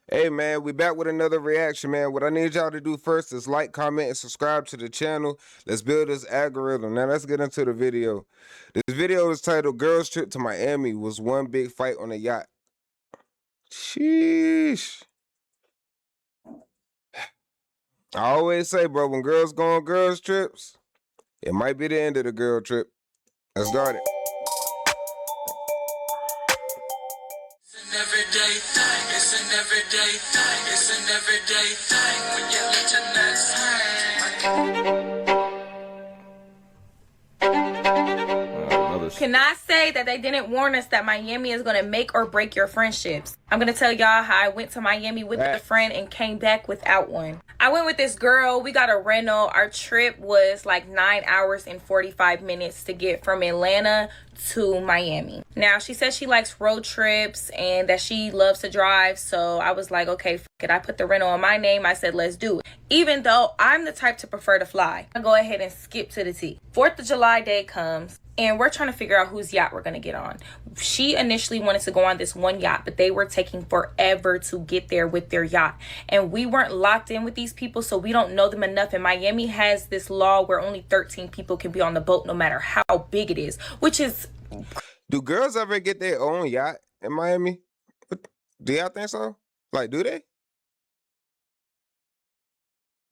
Hey man, we back with another reaction, man. What I need y'all to do first is like, comment, and subscribe to the channel. Let's build this algorithm. Now let's get into the video. This video is titled "Girls Trip to Miami Was One Big Fight on a Yacht." Sheesh. I always say, bro, when girls go on girls trips, it might be the end of the girl trip. Let's start it. It's an everyday thing, it's an everyday thing, it's an everyday thing when you let your nuts hang. Can I say that they didn't warn us that Miami is going to make or break your friendships? I'm going to tell y'all how I went to Miami with a friend and came back without one. I went with this girl. We got a rental. Our trip was like 9 hours and 45 minutes to get from Atlanta to Miami. Now, she says she likes road trips and that she loves to drive. So I was like, okay, fuck it. I put the rental on my name. I said, let's do it. Even though I'm the type to prefer to fly. I go ahead and skip to the T. 4th of July day comes. And we're trying to figure out whose yacht we're going to get on. She initially wanted to go on this one yacht, but they were taking forever to get there with their yacht. And we weren't locked in with these people, so we don't know them enough. And Miami has this law where only 13 people can be on the boat no matter how big it is, which is... Do girls ever get their own yacht in Miami? Do y'all think so? Like, do they?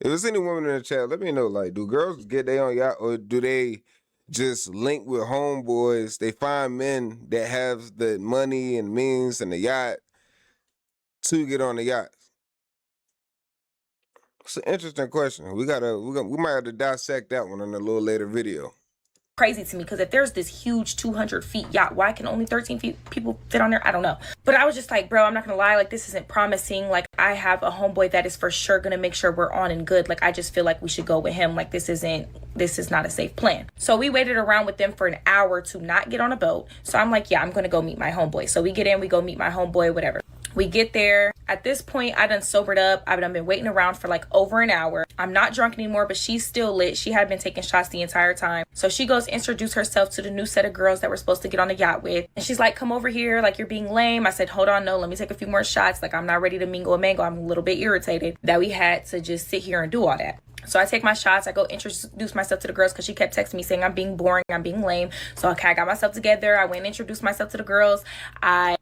If there's any women in the chat, let me know. Like, do girls get their own yacht, or do they just link with homeboys? They find men that have the money and means and the yacht to get on the yacht. It's an interesting question. We might have to dissect that one in a little later video. Crazy to me, because if there's this huge 200 feet yacht, why can only 13 people fit on there? I don't know. But I was just like, bro, I'm not gonna lie, like, this isn't promising. Like, I have a homeboy that is for sure gonna make sure we're on and good. Like, I just feel like we should go with him. Like, this is not a safe plan. So we waited around with them for an hour to not get on a boat. So I'm like, yeah, I'm gonna go meet my homeboy. So we get in, we go meet my homeboy, whatever. We get there. At this point, I done sobered up. I've done been waiting around for like over an hour. I'm not drunk anymore, but she's still lit. She had been taking shots the entire time. So she goes to introduce herself to the new set of girls that we're supposed to get on the yacht with. And she's like, come over here. Like, you're being lame. I said, hold on. No, let me take a few more shots. Like, I'm not ready to mingle a mango. I'm a little bit irritated that we had to just sit here and do all that. So I take my shots. I go introduce myself to the girls because she kept texting me saying I'm being boring, I'm being lame. So okay, I got myself together. I went and introduced myself to the girls.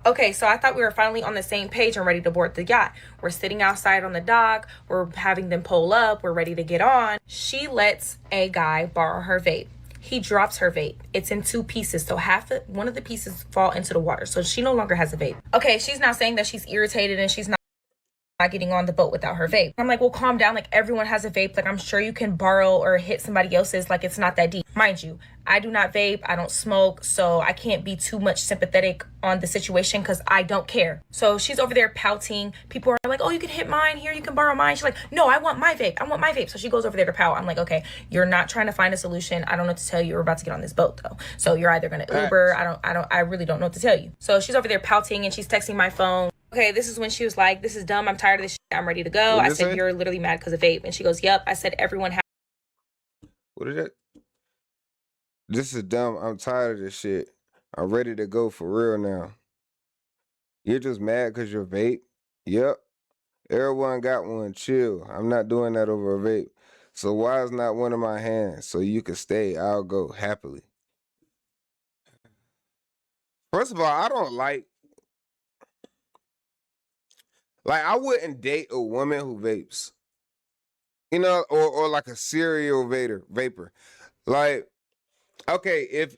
Okay, so I thought we were finally on the same page and ready to board the yacht. We're sitting outside on the dock. We're having them pull up. We're ready to get on. She lets a guy borrow her vape. He drops her vape. It's in two pieces. So one of the pieces fall into the water. So she no longer has a vape. Okay, she's now saying that she's irritated and she's not getting on the boat without her vape. I'm like, well, calm down. Like, everyone has a vape. Like, I'm sure you can borrow or hit somebody else's. Like, it's not that deep. Mind you, I do not vape. I don't smoke. So I can't be too much sympathetic on the situation because I don't care. So she's over there pouting. People are like, oh, you can hit mine here. You can borrow mine. She's like, no, I want my vape. I want my vape. So she goes over there to pout. I'm like, okay, you're not trying to find a solution. I don't know what to tell you. We're about to get on this boat though. So you're either going to Uber. I really don't know what to tell you. So she's over there pouting and she's texting my phone. Okay, this is when she was like, this is dumb. I'm tired of this shit. I'm ready to go. I said, you're literally mad because of vape. And she goes, yep. I said, everyone has. What is that? This is dumb. I'm tired of this shit. I'm ready to go for real now. You're just mad because you're vape? Yep. Everyone got one. Chill. I'm not doing that over a vape. So why is not one in my hands? So you can stay. I'll go happily. First of all, I don't like I wouldn't date a woman who vapes. You know, or like a serial vapor. Like, okay, if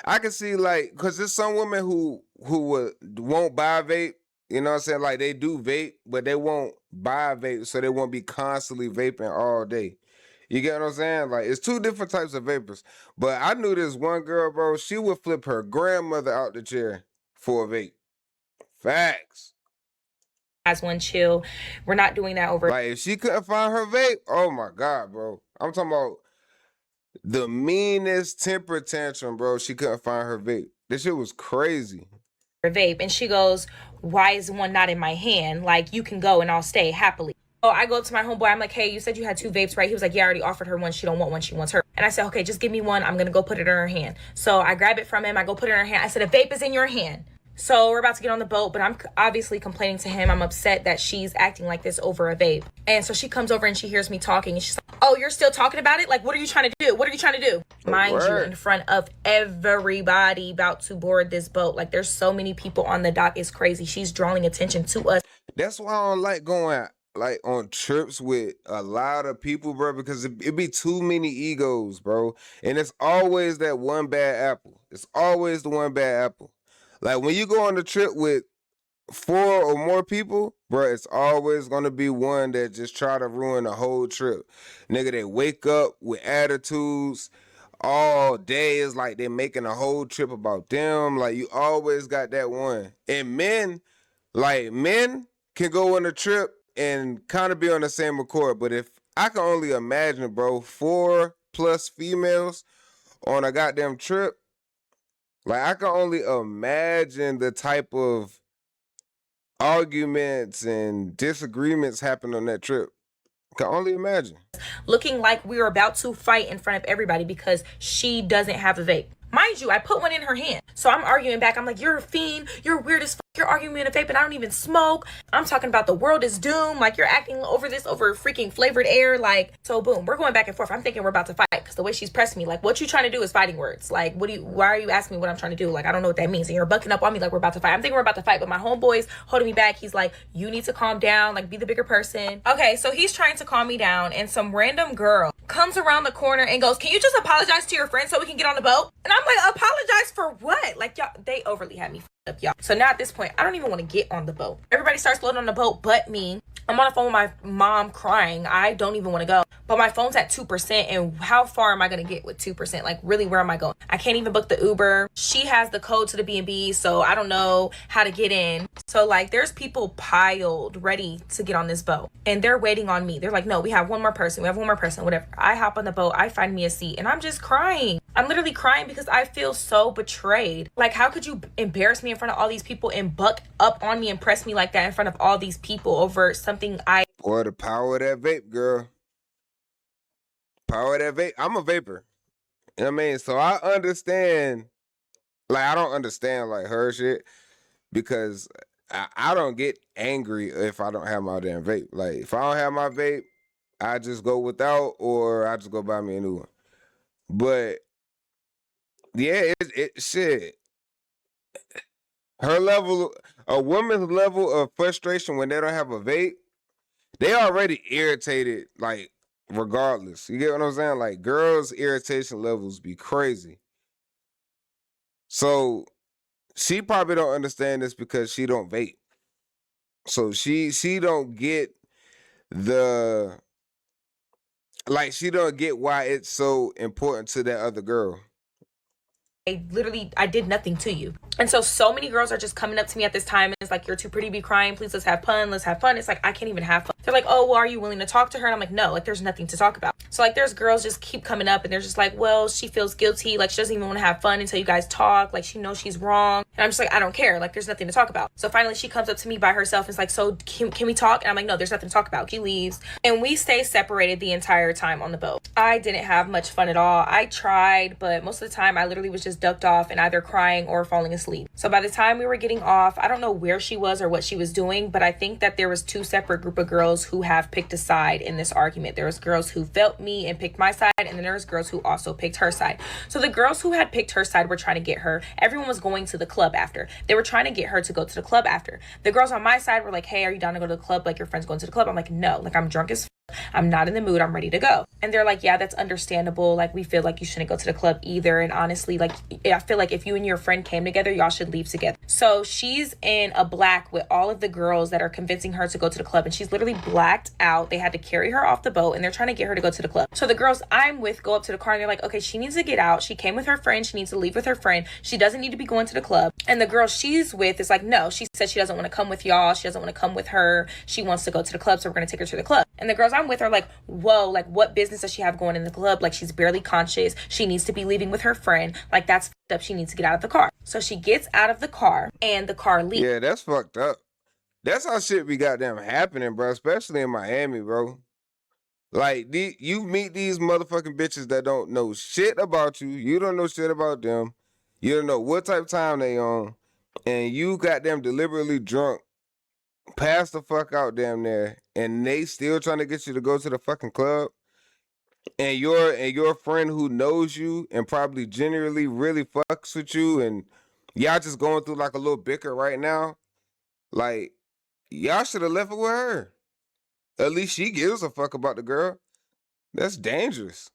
I can see, like, because there's some women who won't buy a vape. You know what I'm saying? Like, they do vape, but they won't buy a vape, so they won't be constantly vaping all day. You get what I'm saying? Like, it's two different types of vapors. But I knew this one girl, bro. She would flip her grandmother out the chair for a vape. Facts. Has one. Chill. We're not doing that over. Like, if she couldn't find her vape, oh my God, bro. I'm talking about the meanest temper tantrum, bro. She couldn't find her vape. This shit was crazy. Vape. And she goes, why is one not in my hand? Like, you can go and I'll stay happily. So I go up to my homeboy. I'm like, hey, you said you had two vapes, right? He was like, yeah, I already offered her one. She don't want one. She wants her. And I said, okay, just give me one. I'm going to go put it in her hand. So I grab it from him. I go put it in her hand. I said, a vape is in your hand. So we're about to get on the boat, but I'm obviously complaining to him. I'm upset that she's acting like this over a vape. And so she comes over and she hears me talking and she's like, oh, you're still talking about it? Like, what are you trying to do? What are you trying to do? Mind you, in front of everybody about to board this boat. Like, there's so many people on the dock. It's crazy. She's drawing attention to us. That's why I don't like going like on trips with a lot of people, bro, because it be too many egos, bro. And it's always that one bad apple. It's always the one bad apple. Like when you go on the trip with 4 or more people, bro, it's always gonna be one that just try to ruin the whole trip. Nigga, they wake up with attitudes all day. It's like they making a whole trip about them. Like you always got that one. And men can go on a trip and kind of be on the same accord. But if I can only imagine, bro, 4 plus females on a goddamn trip, like I can only imagine the type of arguments and disagreements happen on that trip. Can only imagine. Looking like we were about to fight in front of everybody because she doesn't have a vape. Mind you, I put one in her hand. So I'm arguing back. I'm like, you're a fiend. You're weird as fuck. You're arguing me in a vape and I don't even smoke. I'm talking about the world is doomed. Like, you're acting over this over freaking flavored air. Like, so boom, we're going back and forth. I'm thinking we're about to fight because the way she's pressing me, like, what you trying to do is fighting words. Like, why are you asking me what I'm trying to do? Like, I don't know what that means. And you're bucking up on me like we're about to fight. I'm thinking we're about to fight, but my homeboy's holding me back. He's like, you need to calm down. Like, be the bigger person. Okay, so he's trying to calm me down and some random girl comes around the corner and goes, can you just apologize to your friend so we can get on the boat? And I'm like, apologize for what? Like, y'all, they overly had me up, y'all. So now at this point, I don't even want to get on the boat. Everybody starts loading on the boat but me. I'm on the phone with my mom crying. I don't even want to go. But my phone's at 2%. And how far am I going to get with 2%? Like, really, where am I going? I can't even book the Uber. She has the code to the B&B, so I don't know how to get in. So, like, there's people piled ready to get on this boat. And they're waiting on me. They're like, no, we have one more person. We have one more person, whatever. I hop on the boat. I find me a seat. And I'm just crying. I'm literally crying because I feel so betrayed. Like, how could you embarrass me in front of all these people and buck up on me and press me like that in front of all these people over something Boy, the power of that vape, girl. Power of that vape. I'm a vapor. You know what I mean? So I understand. Like, I don't understand, like, her shit because I don't get angry if I don't have my damn vape. Like, if I don't have my vape, I just go without or I just go buy me a new one. But, yeah, shit. A woman's level of frustration when they don't have a vape, they already irritated, like, regardless. You get what I'm saying? Like, girls' irritation levels be crazy. So she probably don't understand this because she don't vape. So she don't get the she don't get why it's so important to that other girl. I did nothing to you. And so many girls are just coming up to me at this time and it's like, you're too pretty to be crying. Please, let's have fun. Let's have fun. It's like, I can't even have fun. They're like, oh, well, are you willing to talk to her? And I'm like, no, like, there's nothing to talk about. So, like, there's girls just keep coming up and they're just like, well, she feels guilty. Like, she doesn't even want to have fun until you guys talk. Like, she knows she's wrong. And I'm just like, I don't care. Like, there's nothing to talk about. So finally she comes up to me by herself and is like, so can we talk? And I'm like, no, there's nothing to talk about. She leaves. And we stay separated the entire time on the boat. I didn't have much fun at all. I tried, but most of the time I literally was just ducked off and either crying or falling asleep. So by the time we were getting off, I don't know where she was or what she was doing, but I think that there was 2 separate group of girls who have picked a side in this argument. There was girls who felt me and picked my side, and then there was girls who also picked her side. So the girls who had picked her side were trying to get her. Everyone was going to the club after. They were trying to get her to go to the club after. The girls on my side were like, hey, are you down to go to the club? Like, your friend's going to the club. I'm like, no, like, I'm drunk as I'm not in the mood. I'm ready to go. And they're like, yeah, that's understandable. Like, we feel like you shouldn't go to the club either. And honestly, like, I feel like if you and your friend came together, y'all should leave together. So she's in a black with all of the girls that are convincing her to go to the club. And she's literally blacked out. They had to carry her off the boat and they're trying to get her to go to the club. So the girls I'm with go up to the car and they're like, okay, she needs to get out. She came with her friend. She needs to leave with her friend. She doesn't need to be going to the club. And the girl she's with is like, no, she said she doesn't want to come with y'all. She doesn't want to come with her. She wants to go to the club. So we're going to take her to the club. And the girls I'm with are like, whoa, like, what business does she have going in the club? Like, she's barely conscious. She needs to be leaving with her friend. Like, that's fucked up. She needs to get out of the car. So she gets out of the car and the car leaves. Yeah, that's fucked up. That's how shit be goddamn happening, bro. Especially in Miami, bro. Like, you meet these motherfucking bitches that don't know shit about you. You don't know shit about them. You don't know what type of time they on. and you got them deliberately drunk, pass the fuck out damn there, and they still trying to get you to go to the fucking club, and your friend who knows you and probably genuinely really fucks with you, and y'all just going through like a little bicker right now, like y'all should have left it with her. At least she gives a fuck about the girl. That's dangerous.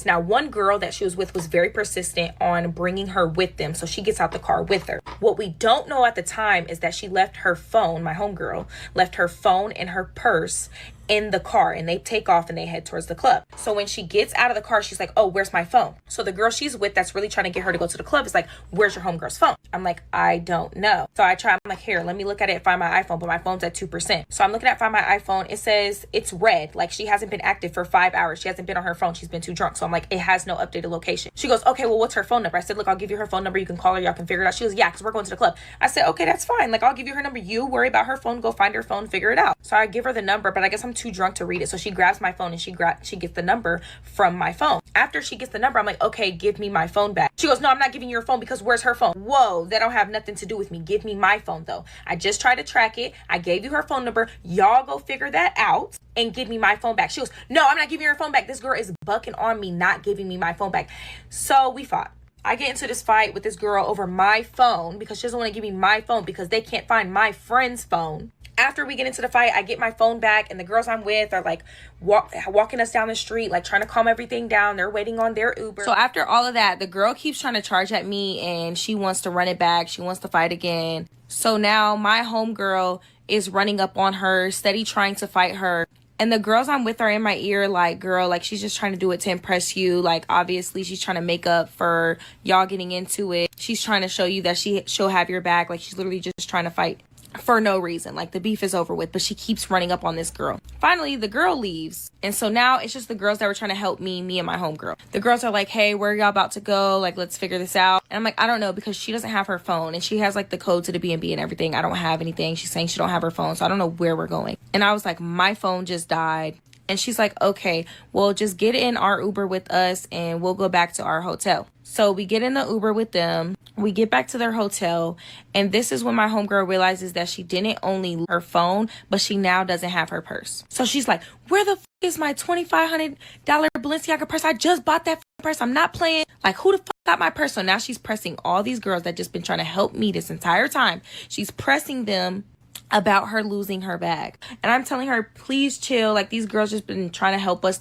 Now, one girl that she was with was very persistent on bringing her with them, so she gets out the car with her. What we don't know at the time is that she left her phone, my homegirl, left her phone and her purse in the car, and they take off and they head towards the club. So when she gets out of the car, she's like, oh, where's my phone? So the girl she's with that's really trying to get her to go to the club is like, where's your homegirl's phone? I'm like, I don't know. So I'm like, here, let me look at it, find my iPhone, but my phone's at 2%. So I'm looking at find my iPhone. It says it's red. Like, she hasn't been active for 5 hours. She hasn't been on her phone. She's been too drunk. So I'm like, it has no updated location. She goes, okay, well, what's her phone number? I said, look, I'll give you her phone number. You can call her. Y'all can figure it out. She goes, yeah, because we're going to the club. I said, okay, that's fine. Like, I'll give you her number. You worry about her phone. Go find her phone. Figure it out. So I give her the number, but I guess I'm too drunk to read it. So she grabs my phone and she gets the number from my phone. After she gets the number, I'm like, okay, give me my phone back. She goes, no, I'm not giving you your phone because where's her phone? Whoa, that don't have nothing to do with me. Give me my phone though. I just tried to track it. I gave you her phone number. Y'all go figure that out and give me my phone back. She goes, no, I'm not giving you her phone back. This girl is bucking on me, not giving me my phone back. So we fought. I get into this fight with this girl over my phone because she doesn't want to give me my phone because they can't find my friend's phone. After we get into the fight, I get my phone back, and the girls I'm with are like walking us down the street, like trying to calm everything down. They're waiting on their Uber. So after all of that, the girl keeps trying to charge at me, and she wants to run it back. She wants to fight again. So now my homegirl is running up on her, steady trying to fight her. And the girls I'm with are in my ear like, girl, like, she's just trying to do it to impress you. Like, obviously, she's trying to make up for y'all getting into it. She's trying to show you that she'll have your back. Like, she's literally just trying to fight for no reason. Like, the beef is over with, but she keeps running up on this girl. Finally, the girl leaves. And so now it's just the girls that were trying to help me and my homegirl. The girls are like, hey, where are y'all about to go? Like, let's figure this out. And I'm like, I don't know, because she doesn't have her phone and she has like the code to the B&B and everything. I don't have anything. She's saying she don't have her phone, so I don't know where we're going. And I was like, my phone just died. And she's like, okay, well, just get in our Uber with us and we'll go back to our hotel. So we get in the Uber with them. We get back to their hotel. And this is when my homegirl realizes that she didn't only lose her phone, but she now doesn't have her purse. So she's like, where the is my $2,500 Balenciaga purse? I just bought that purse. I'm not playing. Like, who the fuck got my purse? So now she's pressing all these girls that just been trying to help me this entire time. She's pressing them about her losing her bag. And I'm telling her, please chill. Like, these girls just been trying to help us.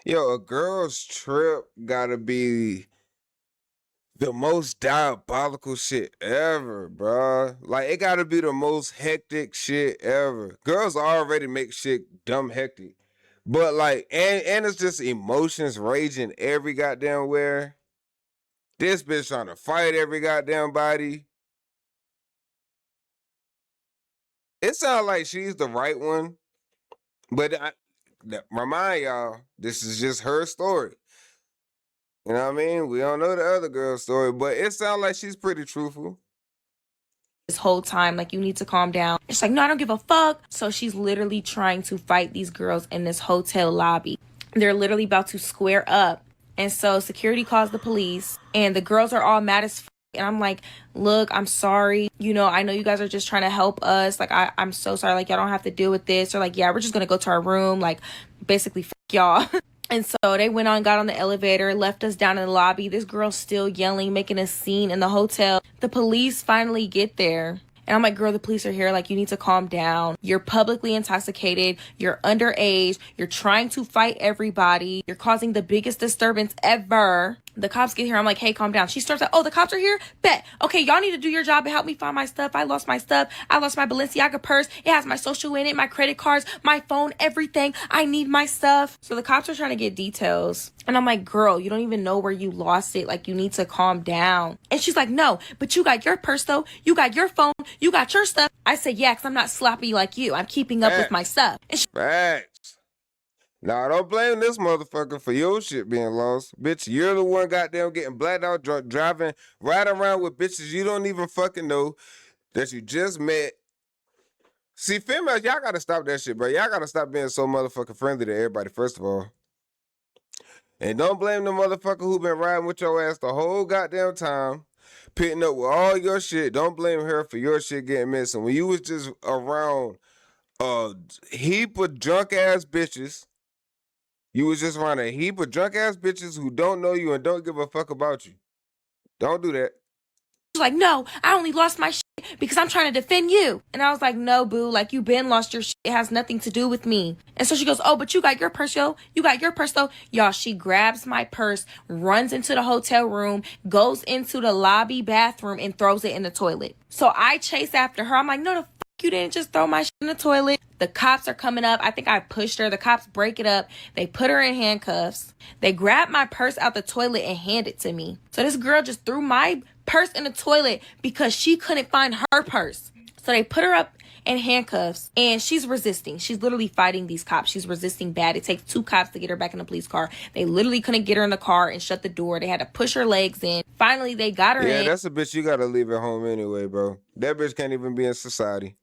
Yo, a girl's trip gotta be the most diabolical shit ever, bruh. Like, it gotta be the most hectic shit ever. Girls already make shit dumb hectic. But like, and it's just emotions raging every goddamn where. This bitch trying to fight every goddamn body. It sounds like she's the right one, but remind y'all, this is just her story. You know what I mean? We don't know the other girl's story, but it sounds like she's pretty truthful. This whole time, like, you need to calm down. She's like, no, I don't give a fuck. So she's literally trying to fight these girls in this hotel lobby. They're literally about to square up. And so security calls the police, and the girls are all mad as fuck. And I'm like, look, I'm sorry. You know, I know you guys are just trying to help us. Like, I'm so sorry. Like, y'all don't have to deal with this. They're like, yeah, we're just going to go to our room. Like, basically, fuck y'all. And so they went on, got on the elevator, left us down in the lobby. This girl's still yelling, making a scene in the hotel. The police finally get there. And I'm like, girl, the police are here. Like, you need to calm down. You're publicly intoxicated. You're underage. You're trying to fight everybody. You're causing the biggest disturbance ever. The cops get here. I'm like, hey, calm down. She starts like, oh, the cops are here? Bet. Okay, y'all need to do your job and help me find my stuff. I lost my stuff. I lost my Balenciaga purse. It has my social in it, my credit cards, my phone, everything. I need my stuff. So the cops are trying to get details. And I'm like, girl, you don't even know where you lost it. Like, you need to calm down. And she's like, no, but you got your purse, though. You got your phone. You got your stuff. I said, yeah, because I'm not sloppy like you. I'm keeping up with my stuff. And Facts. Nah, don't blame this motherfucker for your shit being lost. Bitch, you're the one goddamn getting blacked out, driving right around with bitches you don't even fucking know that you just met. See, females, y'all gotta stop that shit, bro. Y'all gotta stop being so motherfucking friendly to everybody, first of all. And don't blame the motherfucker who been riding with your ass the whole goddamn time. pitting up with all your shit. Don't blame her for your shit getting missing. When you was just around a heap of drunk ass bitches, you was just around a heap of drunk ass bitches who don't know you and don't give a fuck about you. Don't do that. She's like, no, I only lost my shit because I'm trying to defend you. And I was like, no, boo, like you been lost your shit. It has nothing to do with me. And so she goes, oh, but you got your purse, yo. You got your purse, though. Y'all, she grabs my purse, runs into the hotel room, goes into the lobby bathroom and throws it in the toilet. So I chase after her. I'm like, no, the fuck you didn't just throw my shit in the toilet. The cops are coming up. I think I pushed her. The cops break it up. They put her in handcuffs. They grab my purse out the toilet and hand it to me. So this girl just threw my purse in the toilet because she couldn't find her purse. So they put her up in handcuffs and she's resisting. She's literally fighting these cops. She's resisting bad. It takes 2 cops to get her back in the police car. They literally couldn't get her in the car and shut the door. They had to push her legs in. Finally, they got her in. Yeah, that's a bitch you gotta leave at home anyway, bro. That bitch can't even be in society.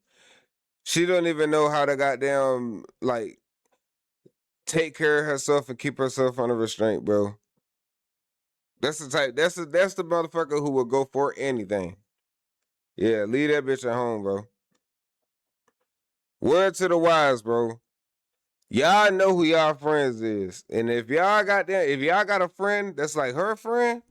She don't even know how to goddamn, like, take care of herself and keep herself under restraint, bro. That's the type, that's the motherfucker who will go for anything. Yeah, leave that bitch at home, bro. Word to the wise, bro. Y'all know who y'all friends is. And if y'all got a friend that's like her friend,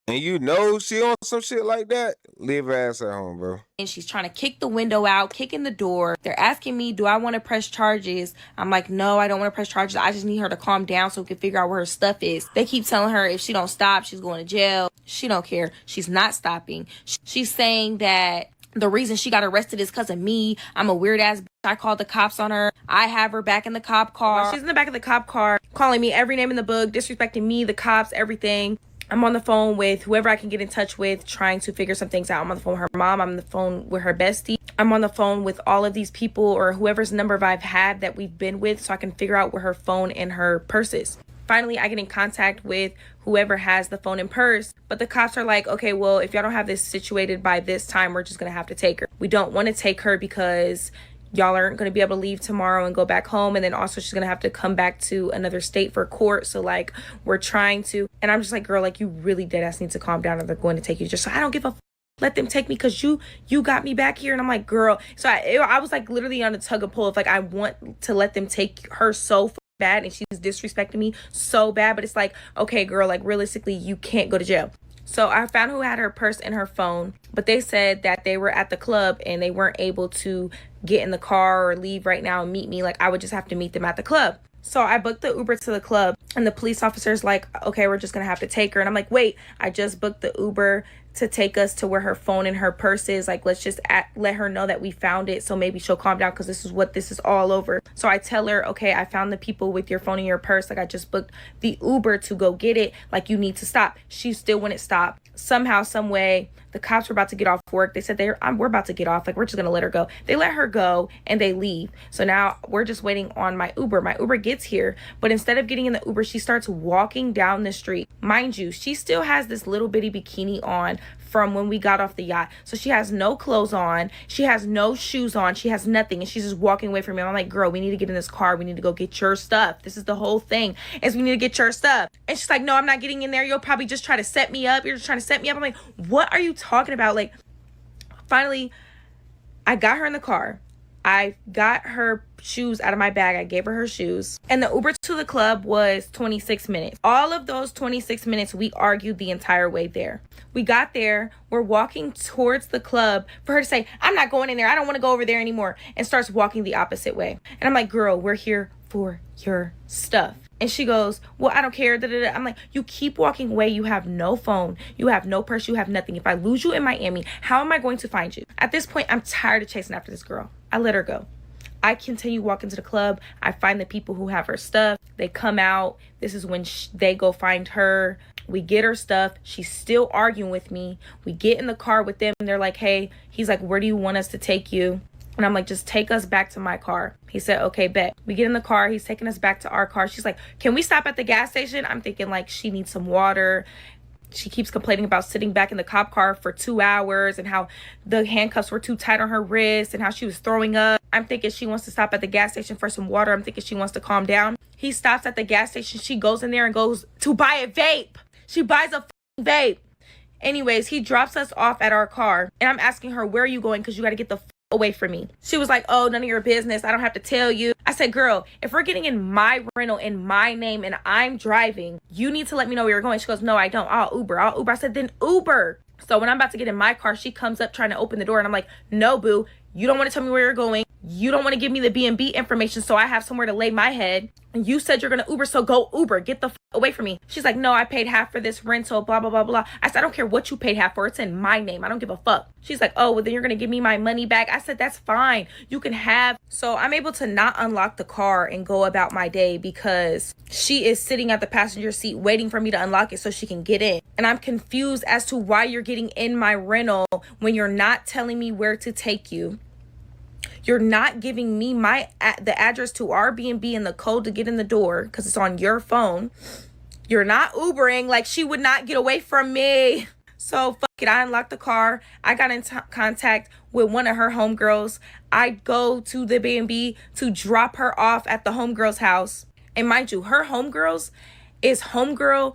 and you know she on some shit like that, leave her ass at home, bro. And she's trying to kick the window out, kicking the door. They're asking me, do I want to press charges? I'm like, no, I don't want to press charges. I just need her to calm down so we can figure out where her stuff is. They keep telling her if she don't stop, she's going to jail. She don't care. She's not stopping. She's saying that the reason she got arrested is because of me. I'm a weird ass bitch. I called the cops on her. I have her back in the cop car. She's in the back of the cop car, calling me every name in the book, disrespecting me, the cops, everything. I'm on the phone with whoever I can get in touch with, trying to figure some things out. I'm on the phone with her mom. I'm on the phone with her bestie. I'm on the phone with all of these people or whoever's number I've had that we've been with so I can figure out where her phone and her purse is. Finally, I get in contact with whoever has the phone and purse. But the cops are like, okay, well, if y'all don't have this situated by this time, we're just going to have to take her. We don't want to take her because y'all aren't going to be able to leave tomorrow and go back home. And then also she's going to have to come back to another state for court. So like we're trying to. And I'm just like, girl, like you really dead ass need to calm down or they're going to take you. Just so I don't give a let them take me because you got me back here. And I'm like, girl. So I was like literally on a tug of pull of like, I want to let them take her so bad. And she's disrespecting me so bad. But it's like, okay, girl, like realistically, you can't go to jail. So I found who had her purse and her phone, but they said that they were at the club and they weren't able to get in the car or leave right now and meet me. Like I would just have to meet them at the club. So I booked the Uber to the club and the police officer's like, okay, we're just going to have to take her. And I'm like, wait, I just booked the Uber to take us to where her phone and her purse is. Like, let's just let her know that we found it. So maybe she'll calm down because this is what this is all over. So I tell her, okay, I found the people with your phone and your purse. Like I just booked the Uber to go get it. Like you need to stop. She still wouldn't stop. Somehow, some way, the cops were about to get off work. They said we're about to get off. Like we're just going to let her go. They let her go and they leave. So now we're just waiting on my Uber. My Uber gets here, but instead of getting in the Uber, she starts walking down the street. Mind you, she still has this little bitty bikini on from when we got off the yacht. So she has no clothes on. She has no shoes on. She has nothing. And she's just walking away from me. I'm like, girl, we need to get in this car. We need to go get your stuff. This is the whole thing is we need to get your stuff. And she's like, no, I'm not getting in there. You'll probably just try to set me up. You're just trying to set me up. I'm like, what are you talking about? Like, finally, I got her in the car. I got her shoes out of my bag. I gave her shoes. And the Uber to the club was 26 minutes. All of those 26 minutes, we argued the entire way there. We got there. We're walking towards the club for her to say, I'm not going in there. I don't want to go over there anymore. And starts walking the opposite way. And I'm like, girl, we're here for your stuff. And she goes, well, I don't care. Da-da-da. I'm like, you keep walking away. You have no phone. You have no purse. You have nothing. If I lose you in Miami, how am I going to find you? At this point, I'm tired of chasing after this girl. I let her go. I continue walking to the club. I find the people who have her stuff. They come out. This is when they go find her. We get her stuff. She's still arguing with me. We get in the car with them. And they're like, hey, he's like, where do you want us to take you? And I'm like, just take us back to my car. He said, okay, bet. We get in the car. He's taking us back to our car. She's like, can we stop at the gas station? I'm thinking like she needs some water. She keeps complaining about sitting back in the cop car for 2 hours and how the handcuffs were too tight on her wrist and how she was throwing up. I'm thinking she wants to stop at the gas station for some water. I'm thinking she wants to calm down. He stops at the gas station. She goes in there and goes to buy a vape. She buys a vape. Anyways, he drops us off at our car, and I'm asking her, where are you going? Because you got to get the away from me. She was like, oh, none of your business. I don't have to tell you. I said, girl, if we're getting in my rental in my name and I'm driving, you need to let me know where you're going. She goes, no, I don't. I'll Uber. I said, then Uber. So when I'm about to get in my car, she comes up trying to open the door, and I'm like, no, boo, you don't want to tell me where you're going. You don't want to give me the B&B information so I have somewhere to lay my head. And you said you're going to Uber, so go Uber. Get the away from me. She's like, no, I paid half for this rental, blah, blah, blah, blah. I said, I don't care what you paid half for. It's in my name. I don't give a fuck. She's like, oh, well, then you're going to give me my money back. I said, that's fine. You can have. So I'm able to not unlock the car and go about my day because she is sitting at the passenger seat waiting for me to unlock it so she can get in. And I'm confused as to why you're getting in my rental when you're not telling me where to take you. You're not giving me the address to our B&B and the code to get in the door because it's on your phone. You're not Ubering. Like, she would not get away from me. So fuck it. I unlocked the car. I got in contact with one of her homegirls. I go to the B&B to drop her off at the homegirl's house. And mind you, her homegirls is homegirl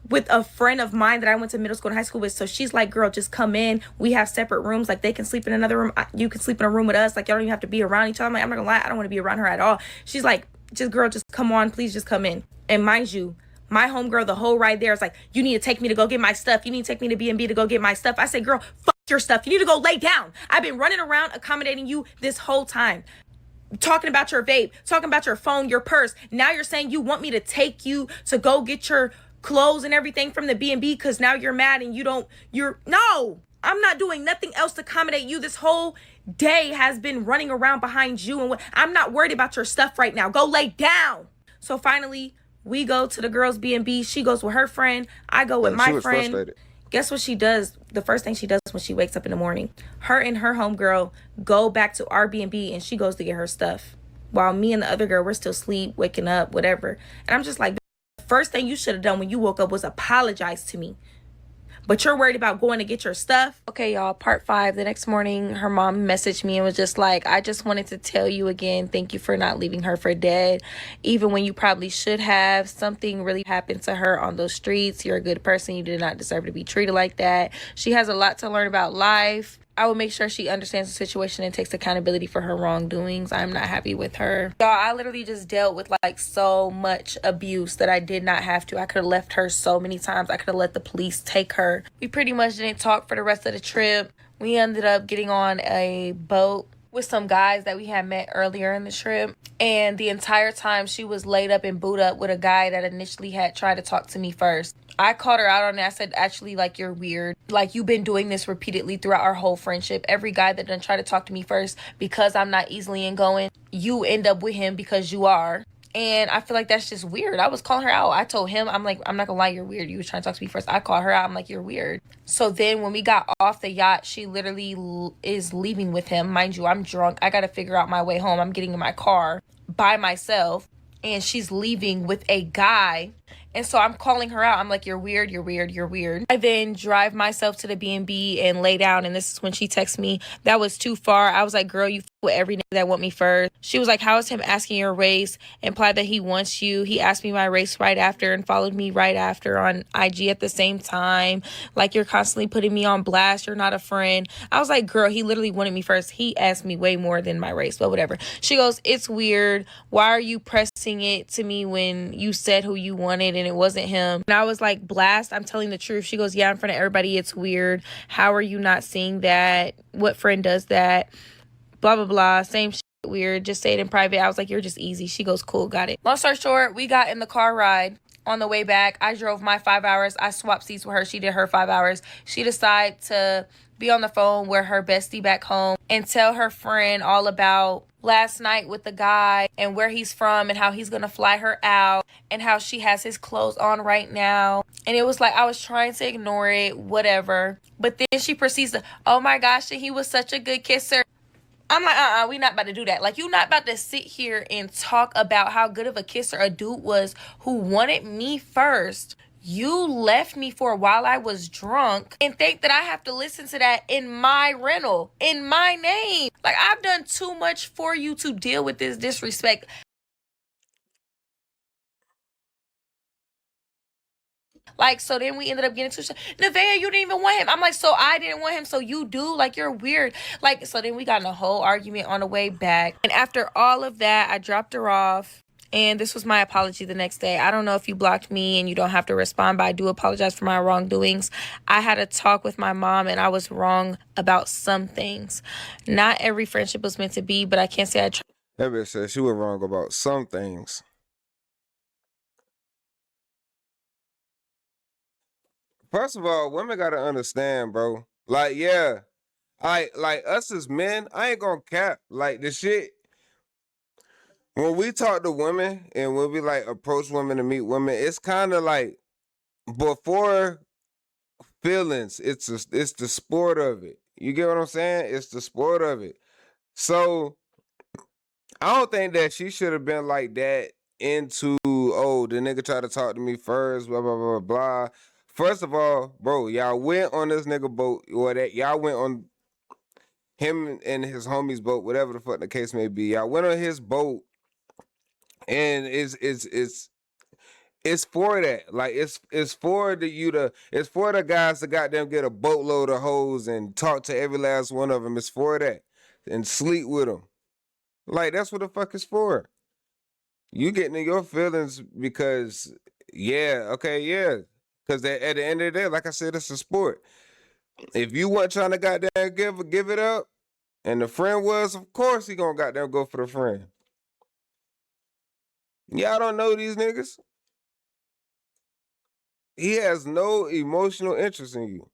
with a friend of mine that I went to middle school and high school with. So she's like, girl, just come in. We have separate rooms. Like, they can sleep in another room. You can sleep in a room with us. Like, y'all don't even have to be around each other. I'm like, I'm not gonna lie, I don't want to be around her at all. She's like, just girl, just come on, please just come in. And mind you, my homegirl, the whole ride there is like, you need to take me to go get my stuff. You need to take me to B&B to go get my stuff. I said, girl, fuck your stuff. You need to go lay down. I've been running around accommodating you this whole time. Talking about your vape, talking about your phone, your purse. Now you're saying you want me to take you to go get your clothes and everything from the B&B because now you're mad and no, I'm not doing nothing else to accommodate you. This whole day has been running around behind you, and I'm not worried about your stuff right now. Go lay down. So finally, we go to the girl's B&B. She goes with her friend. I go with my friend. Frustrated. Guess what she does? The first thing she does when she wakes up in the morning, her and her homegirl go back to our B&B, and she goes to get her stuff. While me and the other girl, we're still asleep, waking up, whatever. And I'm just like, first thing you should have done when you woke up was apologize to me. But you're worried about going to get your stuff. Okay, y'all, part 5. The next morning, her mom messaged me and was just like, I just wanted to tell you again, thank you for not leaving her for dead. Even when you probably should have. Something really happened to her on those streets. You're a good person. You did not deserve to be treated like that. She has a lot to learn about life. I will make sure she understands the situation and takes accountability for her wrongdoings. I'm not happy with her. Y'all, I literally just dealt with like so much abuse that I did not have to. I could have left her so many times. I could have let the police take her. We pretty much didn't talk for the rest of the trip. We ended up getting on a boat with some guys that we had met earlier in the trip. And the entire time she was laid up and booed up with a guy that initially had tried to talk to me first. I called her out on it. I said, actually, like, you're weird. Like, you've been doing this repeatedly throughout our whole friendship. Every guy that done try to talk to me first, because I'm not easily ingoing, you end up with him because you are. And I feel like that's just weird. I was calling her out. I told him, I'm like, I'm not gonna lie, you're weird. You was trying to talk to me first. I called her out. I'm like, you're weird. So then when we got off the yacht, she literally is leaving with him. Mind you, I'm drunk. I gotta figure out my way home. I'm getting in my car by myself. And she's leaving with a guy. And so I'm calling her out. I'm like, you're weird, you're weird, you're weird. I then drive myself to the B&B and lay down. And this is when she texts me, that was too far. I was like, girl, you with every nigga that want me first. She was like, how is him asking your race? Implied that he wants you. He asked me my race right after and followed me right after on IG at the same time. Like, you're constantly putting me on blast. You're not a friend. I was like, girl, he literally wanted me first. He asked me way more than my race, but whatever. She goes, it's weird. Why are you pressing it to me when you said who you wanted and it wasn't him? And I was like, blast, I'm telling the truth. She goes, yeah, in front of everybody, it's weird. How are you not seeing that? What friend does that? Blah, blah, blah. Same shit, weird. Just say it in private. I was like, you're just easy. She goes, cool, got it. Long story short, we got in the car ride. On the way back, I drove my 5 hours. I swapped seats with her. She did her 5 hours. She decided to be on the phone with her bestie back home and tell her friend all about last night with the guy and where he's from and how he's gonna fly her out and how she has his clothes on right now. And it was like, I was trying to ignore it, whatever. But then she proceeds to, oh my gosh, and he was such a good kisser. I'm like, we not about to do that. Like, you not about to sit here and talk about how good of a kisser a dude was who wanted me first. You left me for a while I was drunk and think that I have to listen to that in my rental, in my name. Like, I've done too much for you to deal with this disrespect. Like, so then we ended up getting to Nevaeh, you didn't even want him. I'm like, so I didn't want him, so you do? Like, you're weird. Like, so then we got in a whole argument on the way back. And after all of that, I dropped her off. And this was my apology the next day. I don't know if you blocked me and you don't have to respond, but I do apologize for my wrongdoings. I had a talk with my mom and I was wrong about some things. Not every friendship was meant to be, but I can't say I tried. That bitch said she was wrong about some things. First of all, women gotta understand, bro. Like, yeah, like us as men, I ain't gonna cap. Like the shit. When we talk to women and when we like approach women to meet women, it's kind of like before feelings. It's the sport of it. You get what I'm saying? It's the sport of it. So I don't think that she should have been like that into, oh, the nigga tried to talk to me first, blah, blah, blah, blah. First of all, bro, y'all went on this nigga boat, or that y'all went on him and his homie's boat, whatever the fuck the case may be. Y'all went on his boat, and it's for that. Like it's for it's for the guys to goddamn get a boatload of hoes and talk to every last one of them. It's for that. And sleep with them. Like that's what the fuck it's for. You getting in your feelings because yeah, okay, yeah. Cause at the end of the day, like I said, it's a sport. If you weren't trying to goddamn give it up, and the friend was, of course he gonna goddamn go for the friend. Y'all don't know these niggas. He has no emotional interest in you.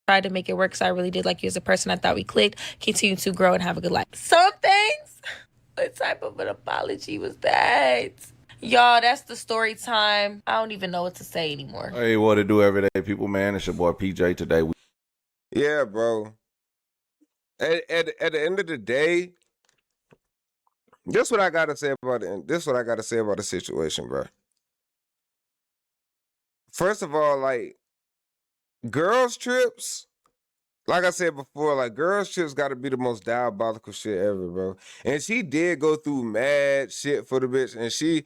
Tried to make it work because I really did like you as a person. I thought we clicked. Continue to grow and have a good life. Some things. What type of an apology was that? Y'all, that's the story time. I don't even know what to say anymore. Hey, what it do, everyday people, man? It's your boy PJ today. Yeah, bro. At the end of the day, this what I gotta say about it. This what I gotta say about the situation, bro. First of all, like girls trips, like I said before, like girls trips got to be the most diabolical shit ever, bro. And she did go through mad shit for the bitch, and she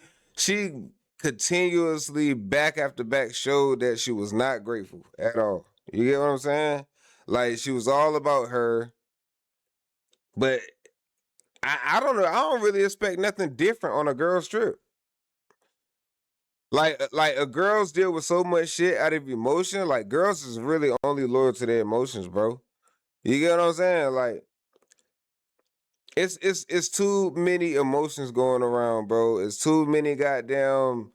continuously back after back showed that she was not grateful at all. You get what I'm saying? Like she was all about her, but I don't know. I don't really expect nothing different on a girl's trip. Like a girls deal with so much shit out of emotion. Like girls is really only loyal to their emotions, bro. You get what I'm saying? Like it's too many emotions going around, bro. It's too many goddamn.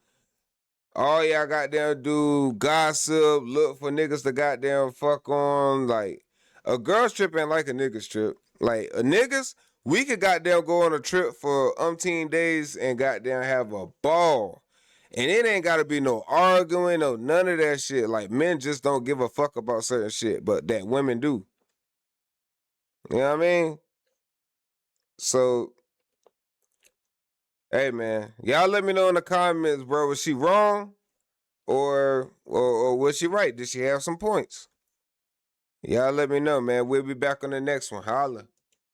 All y'all goddamn do gossip, look for niggas to goddamn fuck on. Like a girl's trip ain't like a nigga's trip. Like a niggas, we could goddamn go on a trip for umpteen days and goddamn have a ball. And it ain't gotta be no arguing or none of that shit. Like men just don't give a fuck about certain shit, but that women do. You know what I mean? So, hey man, y'all let me know in the comments, bro. Was she wrong? Or was she right? Did she have some points? Y'all let me know, man. We'll be back on the next one. Holla.